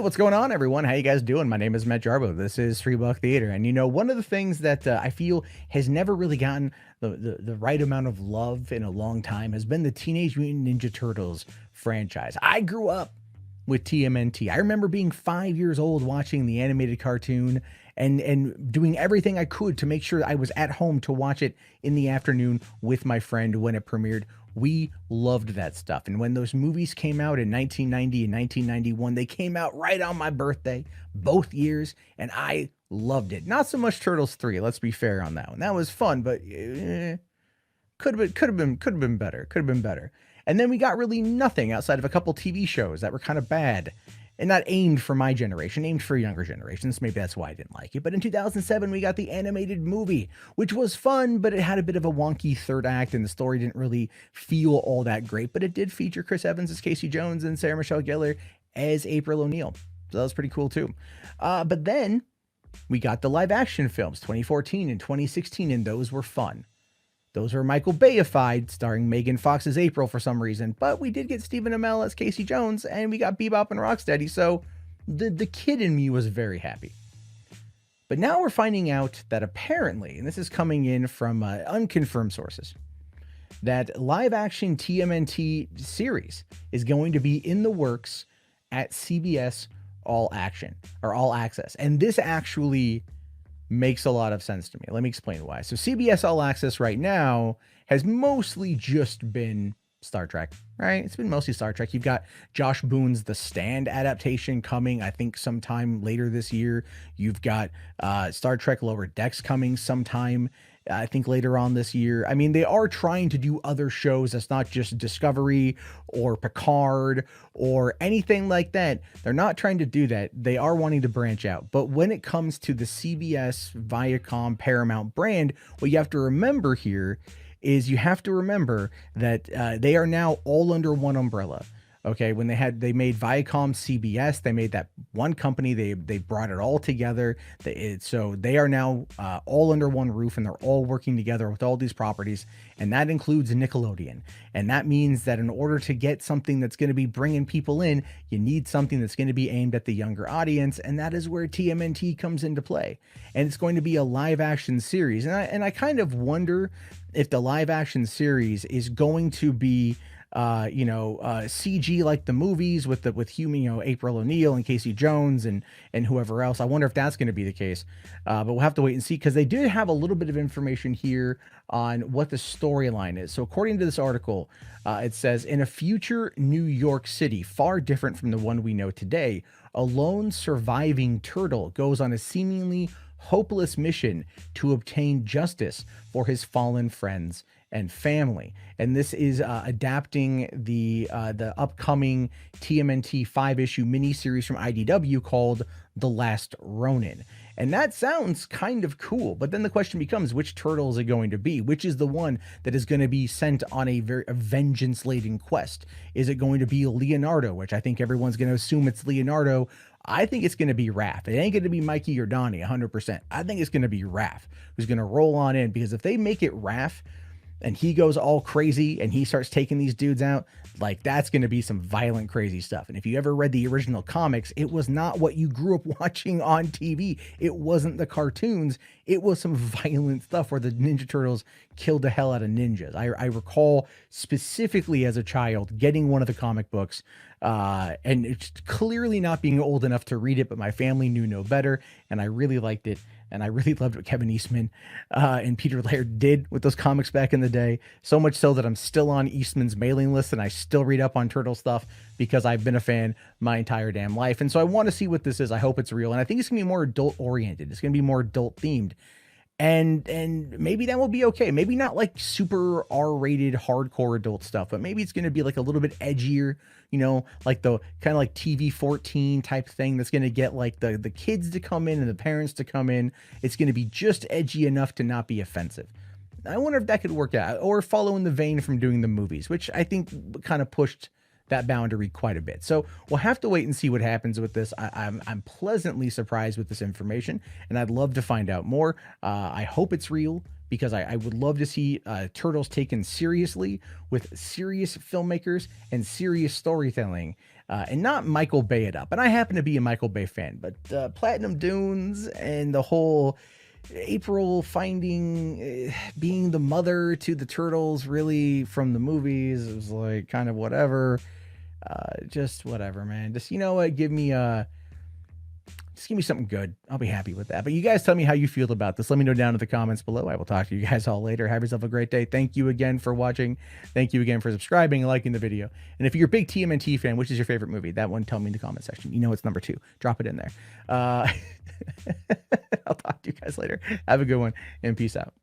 what's going on, everyone? How you guys doing? My name is Matt Jarbo. This is Free Buck Theater, and one of the things that I feel has never really gotten the right amount of love in a long time has been the Teenage Mutant Ninja Turtles franchise. I grew up with TMNT. I remember being 5 years old watching the animated cartoon and doing everything I could to make sure I was at home to watch it in the afternoon with my friend when it premiered. We loved that stuff. And when those movies came out in 1990 and 1991, they came out right on my birthday, both years, and I loved it. Not so much Turtles 3, let's be fair on that one. That was fun, but could have been better. And then we got really nothing outside of a couple TV shows that were kind of bad and not aimed for my generation, aimed for younger generations. Maybe that's why I didn't like it. But in 2007, we got the animated movie, which was fun, but it had a bit of a wonky third act, and the story didn't really feel all that great. But it did feature Chris Evans as Casey Jones and Sarah Michelle Gellar as April O'Neil. So that was pretty cool, too. But then we got the live action films, 2014 and 2016, and those were fun. Those were Michael Bayified, starring Megan Fox as April for some reason, but we did get Stephen Amell as Casey Jones, and we got Bebop and Rocksteady, so the kid in me was very happy. But now we're finding out that apparently, and this is coming in from unconfirmed sources, that live-action TMNT series is going to be in the works at CBS All Access, and this actually makes a lot of sense to me. Let me explain why. So CBS All Access right now has mostly just been Star Trek, right? It's been mostly Star Trek. You've got Josh Boone's The Stand adaptation coming, I think, sometime later this year. You've got Star Trek Lower Decks coming sometime, I think, later on this year. I mean, they are trying to do other shows that's not just Discovery or Picard or anything like that. They're not trying to do that. They are wanting to branch out. But when it comes to the CBS, Viacom, Paramount brand, what you have to remember here is you have to remember that they are now all under one umbrella. Okay, when they made Viacom CBS, they made that one company. They brought it all together. So they are now all under one roof, and they're all working together with all these properties, and that includes Nickelodeon. And that means that in order to get something that's going to be bringing people in, you need something that's going to be aimed at the younger audience, and that is where TMNT comes into play. And it's going to be a live action series, and I kind of wonder if the live action series is going to be CG like the movies with human, April O'Neil and Casey Jones and whoever else. I wonder if that's going to be the case, but we'll have to wait and see, because they did have a little bit of information here on what the storyline is. So according to this article, it says, in a future New York City far different from the one we know today, a lone surviving turtle goes on a seemingly hopeless mission to obtain justice for his fallen friends and family. And this is adapting the upcoming TMNT 5-issue miniseries from IDW called The Last Ronin. And that sounds kind of cool, but then the question becomes, which turtle is it going to be? Which is the one that is going to be sent on a vengeance-laden quest? Is it going to be Leonardo, which I think everyone's going to assume it's Leonardo? I think it's going to be Raph. It ain't going to be Mikey or Donnie 100%. I think it's going to be Raph who's going to roll on in, because if they make it Raph and he goes all crazy and he starts taking these dudes out, like, that's going to be some violent, crazy stuff. And if you ever read the original comics, it was not what you grew up watching on TV. It wasn't the cartoons. It was some violent stuff where the Ninja Turtles killed the hell out of ninjas. I recall specifically as a child getting one of the comic books, and it's clearly not being old enough to read it, but my family knew no better, and I really liked it. And I really loved what Kevin Eastman and Peter Laird did with those comics back in the day. So much so that I'm still on Eastman's mailing list, and I still read up on Turtle stuff because I've been a fan my entire damn life. And so I want to see what this is. I hope it's real. And I think it's going to be more adult oriented. It's going to be more adult themed. And maybe that will be okay. Maybe not like super R-rated hardcore adult stuff, but maybe it's going to be like a little bit edgier, like the kind of like TV 14 type thing that's going to get like the kids to come in and the parents to come in. It's going to be just edgy enough to not be offensive. I wonder if that could work out, or follow in the vein from doing the movies, which I think kind of pushed that boundary quite a bit. So we'll have to wait and see what happens with this. I'm pleasantly surprised with this information, and I'd love to find out more. I hope it's real, because I would love to see Turtles taken seriously with serious filmmakers and serious storytelling and not Michael Bay it up. And I happen to be a Michael Bay fan, but Platinum Dunes and the whole April finding being the mother to the turtles really from the movies, it was like kind of whatever. Just whatever, man. Just, you know what, just give me something good. I'll be happy with that. But you guys tell me how you feel about this. Let me know down in the comments below. I will talk to you guys all later. Have yourself a great day. Thank you again for watching. Thank you again for subscribing and liking the video. And if you're a big TMNT fan, which is your favorite movie? That one, tell me in the comment section. You know it's number 2. Drop it in there. I'll talk to you guys later. Have a good one and peace out.